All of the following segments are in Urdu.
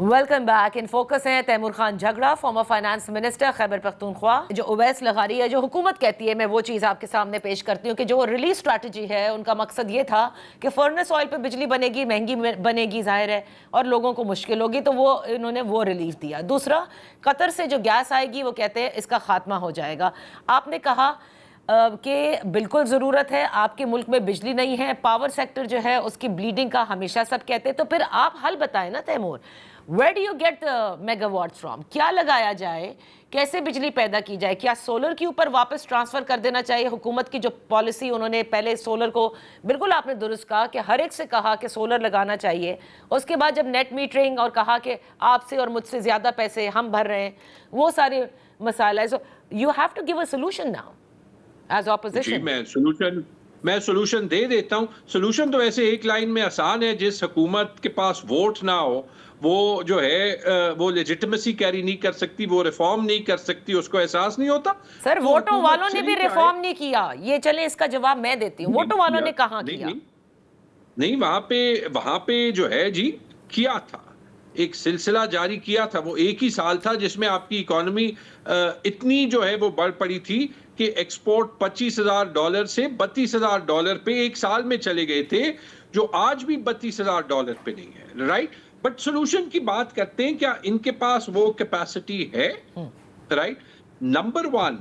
Welcome back. ان فوکس ہیں تیمور خان جھگڑا، farmer finance minister Khyber Pakhtunkhwa. جو اویس لغاری ہے، جو حکومت کہتی ہے، میں وہ چیز آپ کے سامنے پیش کرتی ہوں کہ جو ریلیز اسٹریٹجی ہے ان کا مقصد یہ تھا کہ فرنس آئل پہ بجلی بنے گی، مہنگی بنے گی ظاہر ہے، اور لوگوں کو مشکل ہوگی، تو وہ انہوں نے وہ ریلیف دیا. دوسرا، قطر سے جو گیس آئے گی وہ کہتے ہیں اس کا خاتمہ ہو جائے گا. آپ نے کہا کہ بالکل ضرورت ہے، آپ کے ملک میں بجلی نہیں ہے، پاور سیکٹر جو ہے اس کی بلیڈنگ کا ہمیشہ سب کہتے ہیں. تو پھر آپ حل بتائیں نا Timur. Where do you get the megawatts from? کیا لگایا جائے، کیسے بجلی پیدا کی جائے؟ کیا سولر کے اوپر واپس ٹرانسفر کر دینا چاہیے؟ حکومت کی جو پالیسی انہوں نے پہلے سولر کو، بالکل آپ نے درست کہا کہ ہر ایک سے کہا کہ سولر لگانا چاہیے، اس کے بعد جب نیٹ میٹرنگ اور کہا کہ آپ سے اور مجھ سے زیادہ پیسے ہم بھر رہے ہیں، وہ سارے مسائل ہے. So you have to give a solution now as opposition. جی میں سولوشن دے دیتا ہوں. سولوشن تو ویسے ایک لائن میں آسان ہے. جس حکومت کے پاس ووٹ نہ ہو وہ جو ہے وہ لیجٹمیسی کیری نہیں کر سکتی، وہ ریفارم نہیں کر سکتی، اس کو احساس نہیں ہوتا. سر ووٹوں والوں نے بھی ریفارم نہیں کیا. یہ چلیں اس کا جواب میں دیتی ہوں. ووٹوں والوں نے کہاں کیا؟ نہیں، وہاں پہ جو ہے جی کیا تھا، ایک سلسلہ جاری کیا تھا. وہ ایک ہی سال تھا جس میں آپ کی اکانومی اتنی جو ہے وہ بڑھ پڑی تھی کہ ایکسپورٹ $25,000 سے $32,000 پہ ایک سال میں چلے گئے تھے، جو آج بھی $32,000 پہ نہیں ہے. رائٹ، بٹ سولوشن کی بات کرتے ہیں. کیا ان کے پاس وہ کیپیسٹی ہے؟ رائٹ. نمبر 1،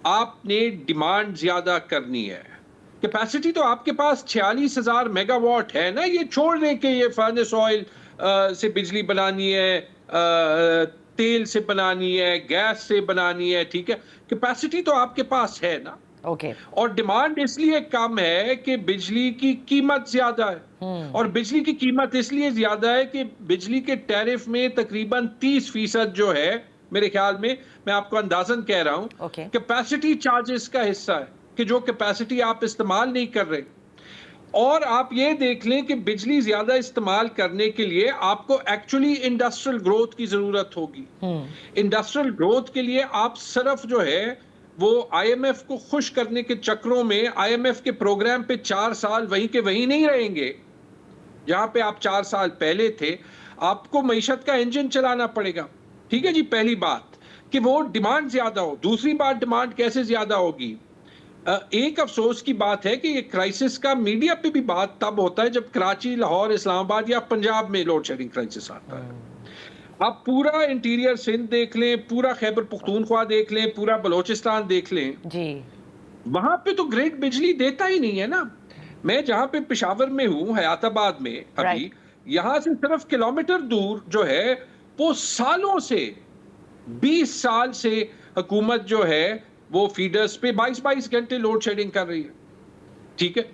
آپ نے ڈیمانڈ زیادہ کرنی ہے. کیپیسٹی تو آپ کے پاس 46,000 میگا واٹ ہے نا. یہ چھوڑ دیں کہ یہ فرنس آئل سے بجلی بنانی ہے، تیل سے بنانی ہے، گیس سے بنانی ہے. ٹھیک ہے، کیپیسٹی تو آپ کے پاس ہے نا. اور ڈیمانڈ اس لیے کم ہے کہ بجلی کی قیمت زیادہ ہے. اور بجلی کی قیمت اس لیے زیادہ ہے کہ بجلی کے ٹیرف میں تقریباً 30% جو ہے، میرے خیال میں آپ کو اندازاً کہہ رہا ہوں، کیپیسٹی چارجز کا حصہ ہے کہ جو کیپیسٹی آپ استعمال نہیں کر رہے. اور آپ یہ دیکھ لیں کہ بجلی زیادہ استعمال کرنے کے لیے آپ کو ایکچولی انڈسٹریل گروتھ کی ضرورت ہوگی. انڈسٹریل گروتھ کے لیے آپ صرف جو ہے وہ آئی ایم ایف کو خوش کرنے کے چکروں میں آئی ایم ایف کے پروگرام پہ 4 سال وہیں کے وہیں نہیں رہیں گے جہاں پہ آپ 4 سال پہلے تھے. آپ کو معیشت کا انجن چلانا پڑے گا. ٹھیک ہے جی. پہلی بات کہ وہ ڈیمانڈ زیادہ ہو. دوسری بات، ڈیمانڈ کیسے زیادہ ہوگی؟ ایک افسوس کی بات ہے کہ یہ کرائسس کا میڈیا پہ بھی بات تب ہوتا ہے جب کراچی، لاہور، اسلام آباد یا پنجاب میں لوڈ شیڈنگ کرائسس آتا ہے. آپ پورا انٹیریئر سندھ دیکھ لیں، پورا خیبر پختونخوا دیکھ لیں، پورا بلوچستان دیکھ لیں، وہاں پہ تو گریڈ بجلی دیتا ہی نہیں ہے نا. میں جہاں پہ پشاور میں ہوں، حیات آباد میں، ابھی یہاں سے صرف کلومیٹر دور جو ہے وہ سالوں سے 20 سال سے حکومت جو ہے وہ فیڈرز پہ 22 گھنٹے لوڈ شیڈنگ کر رہی ہے.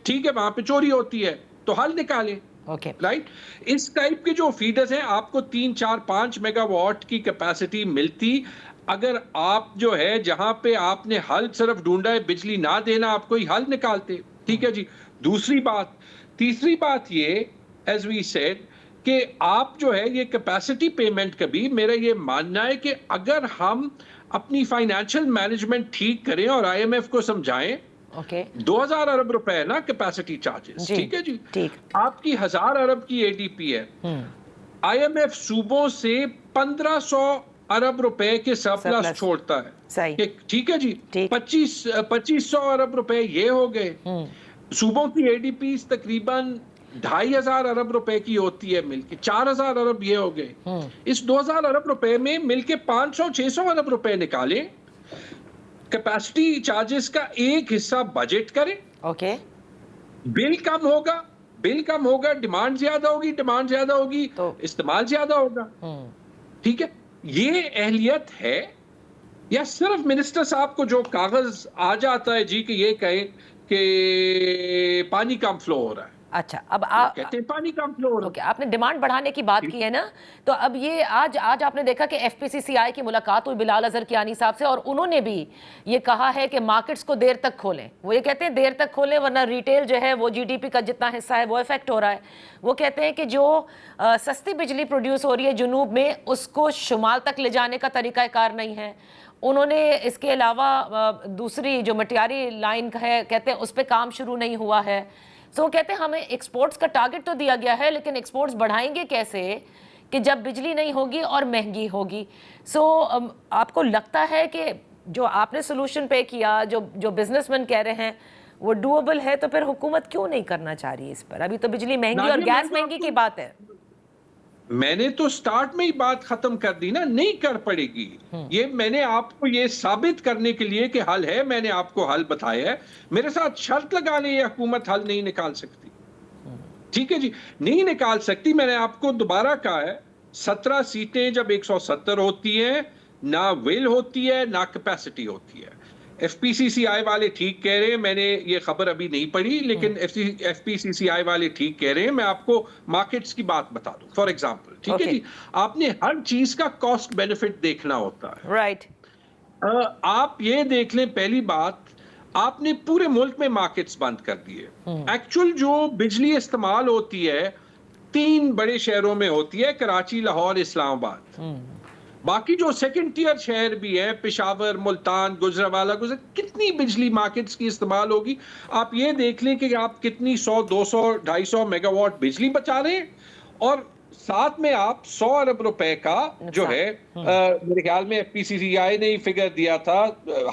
ٹھیک ہے، وہاں پہ چوری ہوتی ہے تو حل نکالیں. رائٹ. اس ٹائپ کے جو فیڈرز ہیں، آپ کو 3، 4، 5 میگا واٹ کی کیپیسٹی ملتی اگر آپ جو ہے جہاں پہ آپ نے حل صرف ڈھونڈا ہے بجلی نہ دینا، آپ کوئی حل نکالتے. ٹھیک ہے جی. تیسری بات یہ، ایز وی سیڈ، کہ آپ جو ہے یہ کیپیسٹی پیمنٹ کا بھی میرا یہ ماننا ہے کہ اگر ہم اپنی فائنینشل مینجمنٹ ٹھیک کریں اور آئی ایم ایف کو سمجھائیں، 2,000 ارب روپے ہے نا کیپیسٹی چارجز. ٹھیک ہے جی. آپ کی 1,000 ارب کی اے ڈی پی ہے. آئی ایم ایف صوبوں سے 1,500 ارب روپے کے سرپلس چھوڑتا ہے. ٹھیک ہے جی. 2,500 ارب روپے یہ ہو گئے. صوبوں کی اے ڈی پیز تقریباً 2,500 ارب روپے کی ہوتی ہے، مل کے 4,000 ارب یہ ہو گئے. اس 2,000 ارب روپے میں مل کے 500-600 ارب روپے نکالیں. کیپیسٹی چارجز کا ایک حصہ بجٹ کریں. بل کم ہوگا، ڈیمانڈ زیادہ ہوگی تو استعمال زیادہ ہوگا. ٹھیک ہے. یہ اہلیت ہے یا صرف منسٹر صاحب کو جو کاغذ آ جاتا ہے جی کہ یہ کہیں کہ پانی کم فلو ہو رہا ہے؟ اچھا، اب آپ نے ڈیمانڈ بڑھانے کی بات کی ہے نا، تو اب یہ آج آپ نے دیکھا کہ ایف پی سی سی آئی کی ملاقات ہوئی بلال اظہر کیانی صاحب سے، اور انہوں نے بھی یہ کہا ہے کہ مارکیٹس کو دیر تک کھولیں. وہ یہ کہتے ہیں دیر تک کھولیں ورنہ ریٹیل جو ہے وہ جی ڈی پی کا جتنا حصہ ہے وہ افیکٹ ہو رہا ہے. وہ کہتے ہیں کہ جو سستی بجلی پروڈیوس ہو رہی ہے جنوب میں، اس کو شمال تک لے جانے کا طریقہ کار نہیں ہے. انہوں نے اس کے علاوہ دوسری جو مٹیاری لائن ہے کہتے ہیں اس پہ کام شروع نہیں ہوا ہے. سو کہتے ہیں ہمیں ایکسپورٹس کا ٹارگٹ تو دیا گیا ہے لیکن ایکسپورٹس بڑھائیں گے کیسے کہ جب بجلی نہیں ہوگی اور مہنگی ہوگی. سو آپ کو لگتا ہے کہ جو آپ نے سولوشن پے کیا, جو بزنس مین کہہ رہے ہیں وہ ڈویبل ہے, تو پھر حکومت کیوں نہیں کرنا چاہ رہی اس پر؟ ابھی تو بجلی مہنگی اور گیس مہنگی کی بات ہے. میں نے تو سٹارٹ میں ہی بات ختم کر دی نا, نہیں کر پڑے گی. یہ میں نے آپ کو یہ ثابت کرنے کے لیے کہ حل ہے, میں نے آپ کو حل بتایا ہے. میرے ساتھ شرط لگانے یہ حکومت حل نہیں نکال سکتی. ٹھیک ہے جی, نہیں نکال سکتی. میں نے آپ کو دوبارہ کہا ہے 17 سیٹیں جب 170 ہوتی ہیں, نہ ول ہوتی ہے نہ کیپیسٹی ہوتی ہے. ایف پی سی سی آئی والے ٹھیک کہہ رہے ہیں, میں نے یہ خبر ابھی نہیں پڑھی, لیکن ایف پی سی سی آئی والے ٹھیک کہہ رہے ہیں. میں آپ کو مارکیٹس کی بات بتا دوں. فار ایگزامپل, ٹھیک ہے جی, آپ نے ہر چیز کا کاسٹ بینیفٹ دیکھنا ہوتا ہے. رائٹ. آپ یہ دیکھ لیں, پہلی بات, آپ نے پورے ملک میں مارکیٹس بند کر دیے. ایکچوئل جو بجلی استعمال ہوتی ہے 3 بڑے شہروں میں ہوتی ہے, کراچی, لاہور, اسلام آباد. باقی جو سیکنڈ ٹیئر شہر بھی ہیں, پشاور, ملتان, گجرانوالہ, کتنی بجلی مارکیٹس کی استعمال ہوگی. آپ یہ دیکھ لیں کہ آپ کتنی 100, 200, 250 میگا واٹ بجلی بچا رہے ہیں, اور ساتھ میں آپ 100 ارب روپے کا جو ہے, میرے خیال میں ایف پی سی سی آئی نے فگر دیا تھا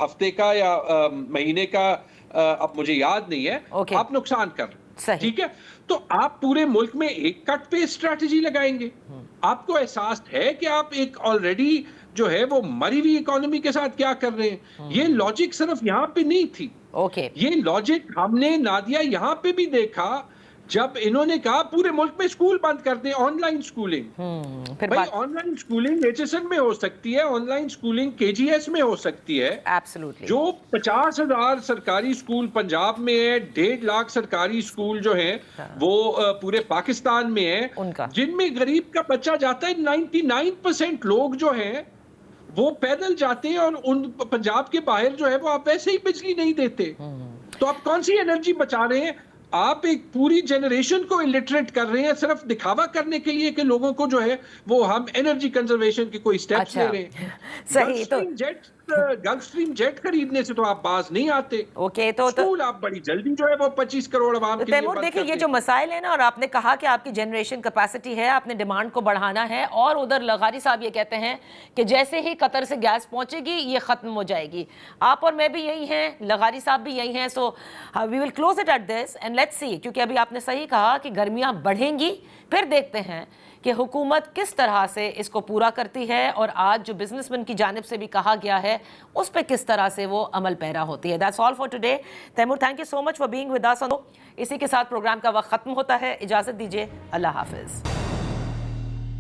ہفتے کا یا مہینے کا, اب مجھے یاد نہیں ہے, آپ نقصان کر رہے ہیں. ٹھیک ہے, تو آپ پورے ملک میں ایک کٹ پہ اسٹریٹجی لگائیں گے. آپ کو احساس ہے کہ آپ ایک آلریڈی جو ہے وہ مری ہوئی اکانومی کے ساتھ کیا کر رہے ہیں. یہ لاجک صرف یہاں پہ نہیں تھی, یہ لاجک ہم نے نادیہ یہاں پہ بھی دیکھا جب انہوں نے کہا پورے ملک میں اسکول بند کر دیں, آن لائن اسکولنگ. بھائی online schooling H S N میں ہو سکتی ہے, آن لائن اسکولنگ کے جی ایس میں ہو سکتی ہے. جو 50,000 سرکاری اسکول پنجاب میں ہے, 1.5 لاکھ سرکاری اسکول جو ہیں وہ پورے پاکستان میں ہیں, جن میں غریب کا بچہ جاتا ہے, 99% لوگ جو ہیں وہ پیدل جاتے ہیں, اور ان پنجاب کے باہر جو ہے وہ آپ ویسے ہی بجلی نہیں دیتے. تو آپ کون سی انرجی بچا رہے ہیں؟ آپ ایک پوری جنریشن کو الٹریٹ کر رہے ہیں صرف دکھاوا کرنے کے لیے کہ لوگوں کو جو ہے وہ ہم انرجی کنزرویشن کے کوئی سٹیپس لے رہے ہیں. صحیح. تو گلف سٹریم جیٹ خریدنے سے تو آپ باز نہیں آتے. تو اسکول آپ بڑی جلدی جو ہے وہ 25 کروڑ عوام کے لیے تیمور دیکھیں, یہ جو مسائل ہیں نا, اور آپ نے کہا کہ آپ کی جنریشن کیپیسٹی ہے, آپ نے ڈیمانڈ کو بڑھانا ہے, اور ادھر لغاری صاحب یہ کہتے ہیں کہ جیسے ہی قطر سے گیس پہنچے گی یہ ختم ہو جائے گی. آپ اور میں بھی یہی ہیں, لغاری صاحب بھی یہی ہیں. So we will close it at this and let's see, کیونکہ ابھی آپ نے صحیح کہا کہ گرمیاں بڑھیں گی, پھر دیکھتے ہیں کہ حکومت کس طرح سے اس کو پورا کرتی ہے, اور آج جو بزنس مین کی جانب سے بھی کہا گیا ہے اس پہ کس طرح سے وہ عمل پیرا ہوتی ہے. That's all for today. Taimur, thank you so much for being with us. اسی کے ساتھ پروگرام کا وقت ختم ہوتا ہے, اجازت دیجیے, اللہ حافظ.